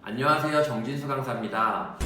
안녕하세요. 정진수 강사입니다.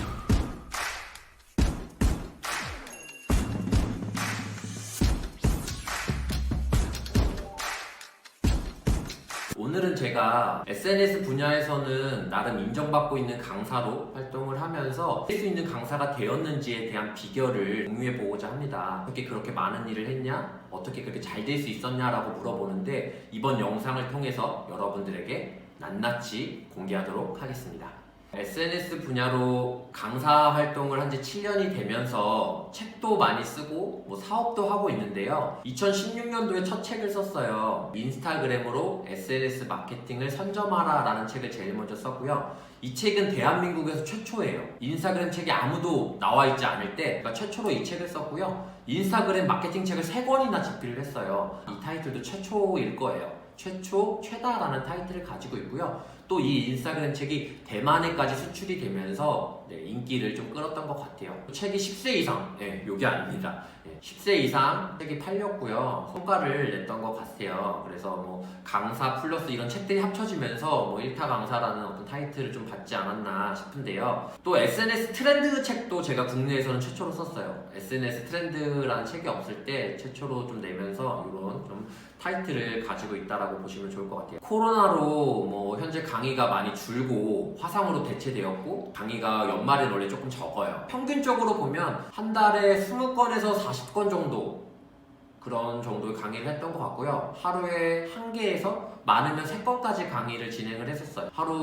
오늘은 제가 SNS 분야에서는 나름 인정받고 있는 강사로 활동을 하면서 할 수 있는 강사가 되었는지에 대한 비결을 공유해보고자 합니다. 어떻게 그렇게 많은 일을 했냐? 어떻게 그렇게 잘 될 수 있었냐라고 물어보는데 이번 영상을 통해서 여러분들에게 낱낱이 공개하도록 하겠습니다. SNS 분야로 강사 활동을 한 지 7년이 되면서 책도 많이 쓰고 사업도 하고 있는데요. 2016년도에 첫 책을 썼어요. 인스타그램으로 SNS 마케팅을 선점하라 라는 책을 제일 먼저 썼고요. 이 책은 대한민국에서 최초예요. 인스타그램 책이 아무도 나와 있지 않을 때 제가 최초로 이 책을 썼고요. 인스타그램 마케팅 책을 3권이나 집필을 했어요. 이 타이틀도 최초일 거예요. 최초, 최다라는 타이틀을 가지고 있고요. 또 이 인스타그램 책이 대만에까지 수출이 되면서 인기를 좀 끌었던 것 같아요. 책이 10세 이상, 요게 아닙니다. 10세 이상 책이 팔렸고요. 성과를 냈던 것 같아요. 그래서 강사 플러스 이런 책들이 합쳐지면서 1타 강사라는 어떤 타이틀을 좀 받지 않았나 싶은데요. 또 SNS 트렌드 책도 제가 국내에서는 최초로 썼어요. SNS 트렌드라는 책이 없을 때 최초로 좀 내면서 이런 좀 타이틀을 가지고 있다라고 보시면 좋을 것 같아요. 코로나로 현재 강의가 많이 줄고 화상으로 대체되었고 강의가 연말엔 원래 조금 적어요. 평균적으로 보면 한 달에 20건에서 40건 정도 그런 정도의 강의를 했던 것 같고요. 하루에 1개에서 많으면 3건까지 강의를 진행을 했었어요. 하루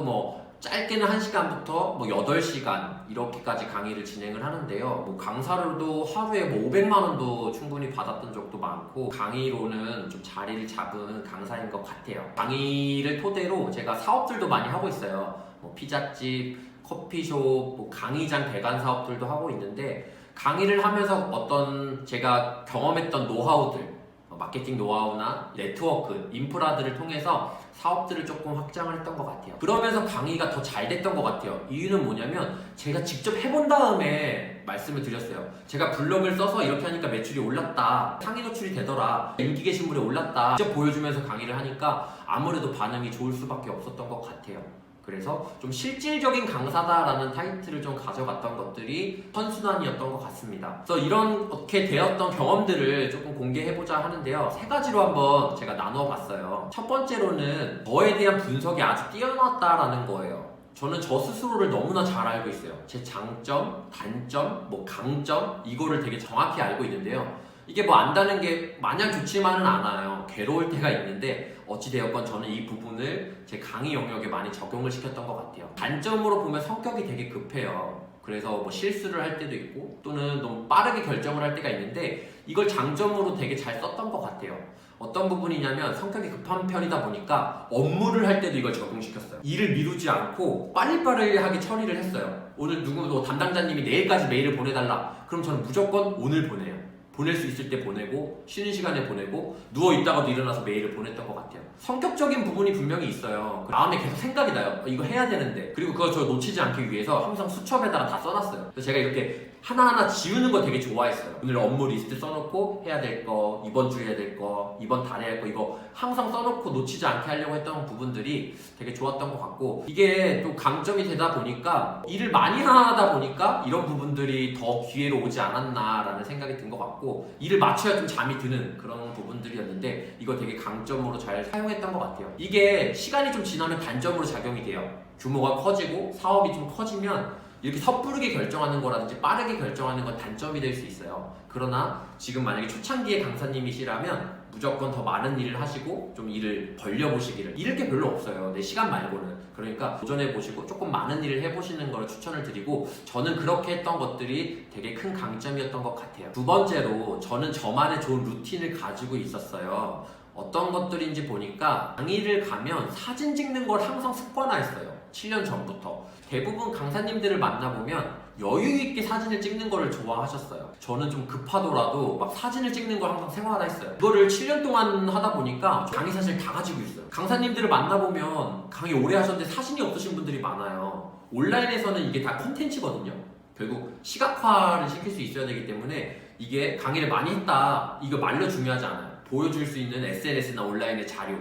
짧게는 1시간부터 8시간 이렇게까지 강의를 진행을 하는데요. 강사료도 하루에 500만 원도 충분히 받았던 적도 많고 강의로는 좀 자리를 잡은 강사인 것 같아요. 강의를 토대로 제가 사업들도 많이 하고 있어요. 피자집, 커피숍, 강의장 대관 사업들도 하고 있는데 강의를 하면서 어떤 제가 경험했던 노하우들 마케팅 노하우나 네트워크, 인프라들을 통해서 사업들을 조금 확장을 했던 것 같아요. 그러면서 강의가 더 잘 됐던 것 같아요. 이유는 뭐냐면 제가 직접 해본 다음에 말씀을 드렸어요. 제가 블로그를 써서 이렇게 하니까 매출이 올랐다, 상위 노출이 되더라, 인기 게시물에 올랐다 직접 보여주면서 강의를 하니까 아무래도 반응이 좋을 수밖에 없었던 것 같아요. 그래서 좀 실질적인 강사다라는 타이틀을 좀 가져갔던 것들이 선순환이었던 것 같습니다. 그래서 이렇게 되었던 경험들을 조금 공개해보자 하는데요. 3가지로 한번 제가 나누어 봤어요. 첫 번째로는 저에 대한 분석이 아주 뛰어났다라는 거예요. 저는 저 스스로를 너무나 잘 알고 있어요. 제 장점, 단점, 강점 이거를 되게 정확히 알고 있는데요. 이게 안다는 게 마냥 좋지만은 않아요. 괴로울 때가 있는데 어찌되었건 저는 이 부분을 제 강의 영역에 많이 적용을 시켰던 것 같아요. 단점으로 보면 성격이 되게 급해요. 그래서 실수를 할 때도 있고 또는 너무 빠르게 결정을 할 때가 있는데 이걸 장점으로 되게 잘 썼던 것 같아요. 어떤 부분이냐면 성격이 급한 편이다 보니까 업무를 할 때도 이걸 적용시켰어요. 일을 미루지 않고 빨리빨리하게 처리를 했어요. 오늘 누구 담당자님이 내일까지 메일을 보내달라. 그럼 저는 무조건 오늘 보내요. 보낼 수 있을 때 보내고 쉬는 시간에 보내고 누워있다가도 일어나서 메일을 보냈던 것 같아요. 성격적인 부분이 분명히 있어요. 마음에 계속 생각이 나요. 이거 해야 되는데. 그리고 그거 저 놓치지 않기 위해서 항상 수첩에다가 다 써놨어요. 그래서 제가 이렇게 하나하나 지우는 거 되게 좋아했어요. 오늘 업무 리스트 써놓고 해야 될 거, 이번 주에 해야 될 거, 이번 달에 할 거 이거 항상 써놓고 놓치지 않게 하려고 했던 부분들이 되게 좋았던 것 같고 이게 또 강점이 되다 보니까 일을 많이 하다 보니까 이런 부분들이 더 기회로 오지 않았나라는 생각이 든 것 같고 일을 맞춰야 좀 잠이 드는 그런 부분들이었는데 이거 되게 강점으로 잘 사용했던 것 같아요. 이게 시간이 좀 지나면 단점으로 작용이 돼요. 규모가 커지고 사업이 좀 커지면 이렇게 섣부르게 결정하는 거라든지 빠르게 결정하는 건 단점이 될 수 있어요. 그러나 지금 만약에 초창기의 강사님이시라면 무조건 더 많은 일을 하시고 좀 일을 벌려보시기를 잃을 게 별로 없어요. 내 시간 말고는. 그러니까 도전해보시고 조금 많은 일을 해보시는 걸 추천을 드리고 저는 그렇게 했던 것들이 되게 큰 강점이었던 것 같아요. 두 번째로 저는 저만의 좋은 루틴을 가지고 있었어요. 어떤 것들인지 보니까 강의를 가면 사진 찍는 걸 항상 습관화했어요. 7년 전부터. 대부분 강사님들을 만나보면 여유있게 사진을 찍는 거를 좋아하셨어요. 저는 좀 급하더라도 사진을 찍는 걸 항상 생활화했어요. 이거를 7년 동안 하다 보니까 강의 사실 다 가지고 있어요. 강사님들을 만나보면 강의 오래 하셨는데 사진이 없으신 분들이 많아요. 온라인에서는 이게 다 콘텐츠거든요. 결국 시각화를 시킬 수 있어야 되기 때문에 이게 강의를 많이 했다 이거 말로 중요하지 않아요. 보여줄 수 있는 SNS나 온라인의 자료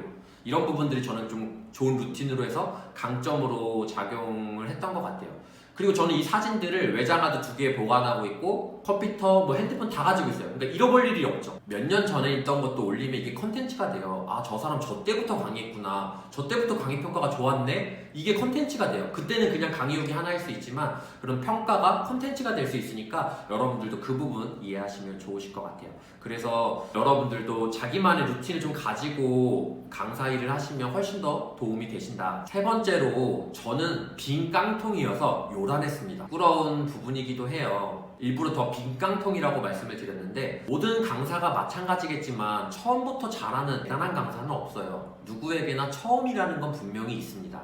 이런 부분들이 저는 좀 좋은 루틴으로 해서 강점으로 작용을 했던 것 같아요. 그리고 저는 이 사진들을 외장하드 2개에 보관하고 있고 컴퓨터, 뭐 핸드폰 다 가지고 있어요. 그러니까 잃어버릴 일이 없죠. 몇 년 전에 있던 것도 올리면 이게 컨텐츠가 돼요. 아, 저 사람 저 때부터 강의했구나. 저 때부터 강의 평가가 좋았네. 이게 컨텐츠가 돼요. 그때는 그냥 강의 후기 하나일 수 있지만 그런 평가가 컨텐츠가 될 수 있으니까 여러분들도 그 부분 이해하시면 좋으실 것 같아요. 그래서 여러분들도 자기만의 루틴을 좀 가지고 강사 일을 하시면 훨씬 더 도움이 되신다. 세 번째로 저는 빈 깡통이어서 요란했습니다. 부끄러운 부분이기도 해요. 일부러 더 빈 깡통이라고 말씀을 드렸는데 모든 강사가 마찬가지겠지만 처음부터 잘하는 대단한 강사는 없어요. 누구에게나 처음이라는 건 분명히 있습니다.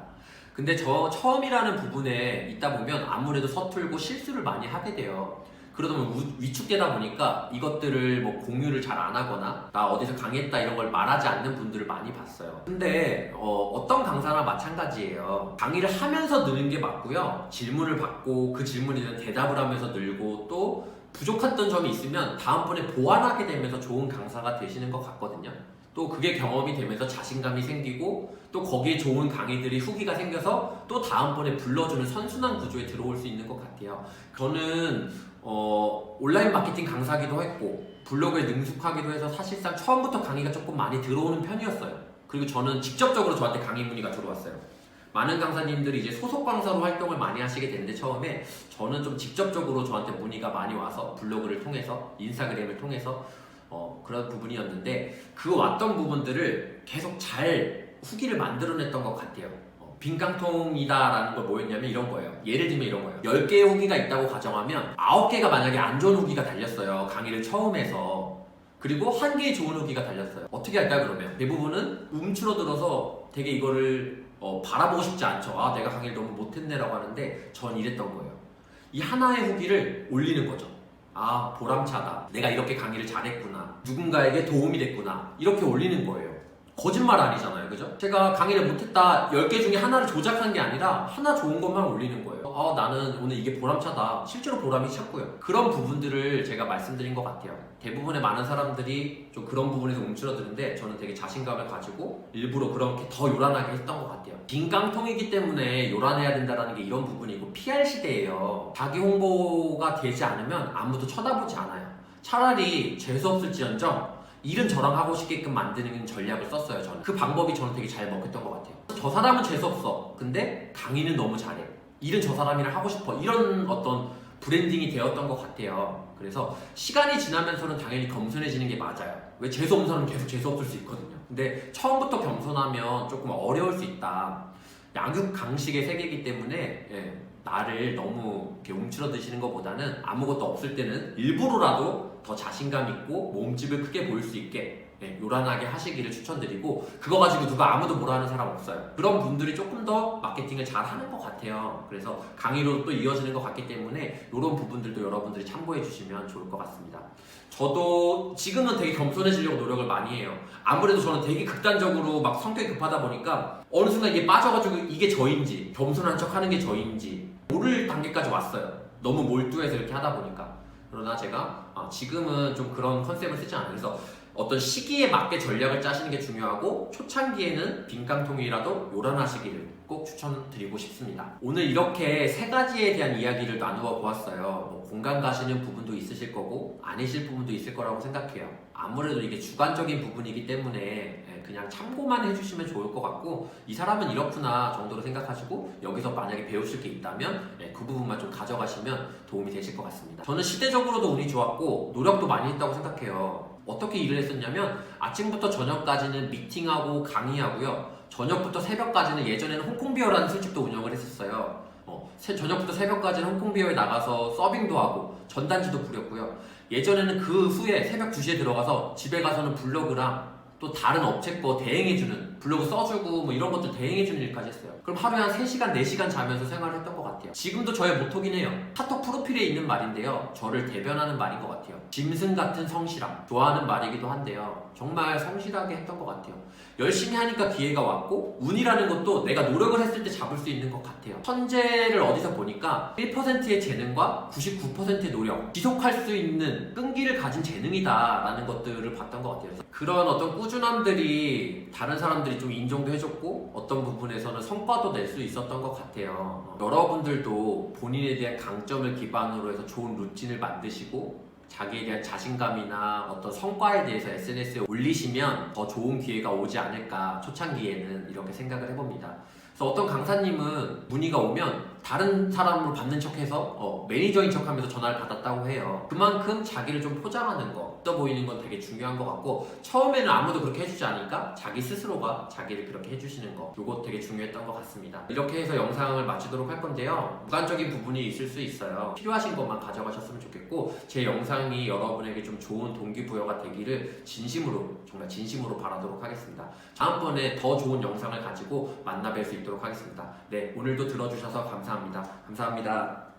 근데 저 처음이라는 부분에 있다 보면 아무래도 서툴고 실수를 많이 하게 돼요. 그러다 보면 위축되다 보니까 이것들을 뭐 공유를 잘 안 하거나 나 어디서 강의했다 이런 걸 말하지 않는 분들을 많이 봤어요. 근데 어떤 강사나 마찬가지예요. 강의를 하면서 느는 게 맞고요. 질문을 받고 그 질문에 대한 대답을 하면서 늘고 또 부족했던 점이 있으면 다음번에 보완하게 되면서 좋은 강사가 되시는 것 같거든요. 또 그게 경험이 되면서 자신감이 생기고 또 거기에 좋은 강의들이 후기가 생겨서 또 다음번에 불러주는 선순환 구조에 들어올 수 있는 것 같아요. 저는 온라인 마케팅 강사기도 했고 블로그에 능숙하기도 해서 사실상 처음부터 강의가 조금 많이 들어오는 편이었어요. 그리고 저는 직접적으로 저한테 강의 문의가 들어왔어요. 많은 강사님들이 이제 소속 강사로 활동을 많이 하시게 됐는데 처음에 저는 좀 직접적으로 저한테 문의가 많이 와서 블로그를 통해서 인스타그램을 통해서 그런 부분이었는데 그 왔던 부분들을 계속 잘 후기를 만들어냈던 것 같아요. 빈 깡통이다라는 걸 뭐였냐면 이런 거예요. 예를 들면 이런 거예요. 10개의 후기가 있다고 가정하면 9개가 만약에 안 좋은 후기가 달렸어요. 강의를 처음 해서. 그리고 1개의 좋은 후기가 달렸어요. 어떻게 할까요 그러면? 대부분은 움츠러들어서 되게 이거를 바라보고 싶지 않죠. 아, 내가 강의를 너무 못했네라고 하는데 전 이랬던 거예요. 이 하나의 후기를 올리는 거죠. 아, 보람차다. 내가 이렇게 강의를 잘했구나. 누군가에게 도움이 됐구나. 이렇게 올리는 거예요. 거짓말 아니잖아요. 그죠? 제가 강의를 못했다 10개 중에 하나를 조작한 게 아니라 하나 좋은 것만 올리는 거예요. 아, 나는 오늘 이게 보람차다. 실제로 보람이 찼고요. 그런 부분들을 제가 말씀드린 것 같아요. 대부분의 많은 사람들이 좀 그런 부분에서 움츠러드는데 저는 되게 자신감을 가지고 일부러 그렇게 더 요란하게 했던 것 같아요. 빈 깡통이기 때문에 요란해야 된다는 게 이런 부분이고 PR 시대예요. 자기 홍보가 되지 않으면 아무도 쳐다보지 않아요. 차라리 재수없을지언정 일은 저랑 하고 싶게끔 만드는 전략을 썼어요. 저는 그 방법이 저는 되게 잘 먹혔던 것 같아요. 저 사람은 재수없어. 근데 강의는 너무 잘해. 일은 저 사람이랑 하고 싶어. 이런 어떤 브랜딩이 되었던 것 같아요. 그래서 시간이 지나면서는 당연히 겸손해지는 게 맞아요. 왜 재수없는 사람은 계속 재수없을 수 있거든요. 근데 처음부터 겸손하면 조금 어려울 수 있다. 양육강식의 세계이기 때문에 나를 너무 이렇게 움츠러드시는 것보다는 아무것도 없을 때는 일부러라도 더 자신감 있고 몸집을 크게 보일 수 있게 요란하게 하시기를 추천드리고 그거 가지고 누가 아무도 뭐라 하는 사람 없어요. 그런 분들이 조금 더 마케팅을 잘 하는 것 같아요. 그래서 강의로 또 이어지는 것 같기 때문에 이런 부분들도 여러분들이 참고해 주시면 좋을 것 같습니다. 저도 지금은 되게 겸손해지려고 노력을 많이 해요. 아무래도 저는 되게 극단적으로 막 성격이 급하다 보니까 어느 순간 이게 빠져가지고 이게 저인지 겸손한 척 하는 게 저인지 모를 단계까지 왔어요. 너무 몰두해서 이렇게 하다 보니까. 그러나 제가 지금은 좀 그런 컨셉을 쓰지 않아요. 그래서 어떤 시기에 맞게 전략을 짜시는 게 중요하고 초창기에는 빈 깡통이라도 요란하시기를 꼭 추천드리고 싶습니다. 오늘 이렇게 세 가지에 대한 이야기를 나누어 보았어요. 공감 가시는 부분도 있으실 거고 아니실 부분도 있을 거라고 생각해요. 아무래도 이게 주관적인 부분이기 때문에 그냥 참고만 해주시면 좋을 것 같고 이 사람은 이렇구나 정도로 생각하시고 여기서 만약에 배우실 게 있다면 그 부분만 좀 가져가시면 도움이 되실 것 같습니다. 저는 시대적으로도 운이 좋았고 노력도 많이 했다고 생각해요. 어떻게 일을 했었냐면 아침부터 저녁까지는 미팅하고 강의하고요. 저녁부터 새벽까지는 예전에는 홍콩비어라는 술집도 운영을 했었어요. 저녁부터 새벽까지는 홍콩비어에 나가서 서빙도 하고 전단지도 부렸고요. 예전에는 그 후에 새벽 2시에 들어가서 집에 가서는 블로그랑 또 다른 업체 거 대행해주는 블로그 써주고 뭐 이런 것들 대행해주는 일까지 했어요. 그럼 하루에 한 3시간, 4시간 자면서 생활을 했던 것 같아요. 지금도 저의 모토긴 해요. 카톡 프로필에 있는 말인데요. 저를 대변하는 말인 것 같아요. 짐승 같은 성실함. 좋아하는 말이기도 한데요. 정말 성실하게 했던 것 같아요. 열심히 하니까 기회가 왔고 운이라는 것도 내가 노력을 했을 때 잡을 수 있는 것 같아요. 천재를 어디서 보니까 1%의 재능과 99%의 노력, 지속할 수 있는 끈기를 가진 재능이다 라는 것들을 봤던 것 같아요. 그래서 그런 어떤 꾸준한 꾸준함들이 다른 사람들이 좀 인정도 해줬고 어떤 부분에서는 성과도 낼 수 있었던 것 같아요. 여러분들도 본인에 대한 강점을 기반으로 해서 좋은 루틴을 만드시고 자기에 대한 자신감이나 어떤 성과에 대해서 SNS에 올리시면 더 좋은 기회가 오지 않을까, 초창기에는 이렇게 생각을 해봅니다. 그래서 어떤 강사님은 문의가 오면 다른 사람으로 받는 척해서 매니저인 척하면서 전화를 받았다고 해요. 그만큼 자기를 좀 포장하는 거, 있어 보이는 건 되게 중요한 것 같고, 처음에는 아무도 그렇게 해주지 않으니까 자기 스스로가 자기를 그렇게 해주시는 거, 이거 되게 중요했던 것 같습니다. 이렇게 해서 영상을 마치도록 할 건데요, 무관적인 부분이 있을 수 있어요. 필요하신 것만 가져가셨으면 좋겠고, 제 영상이 여러분에게 좀 좋은 동기부여가 되기를 진심으로, 정말 진심으로 바라도록 하겠습니다. 다음번에 더 좋은 영상을 가지고 만나 뵐 수 있도록 하겠습니다. 네, 오늘도 들어주셔서 감사합니다. 감사합니다.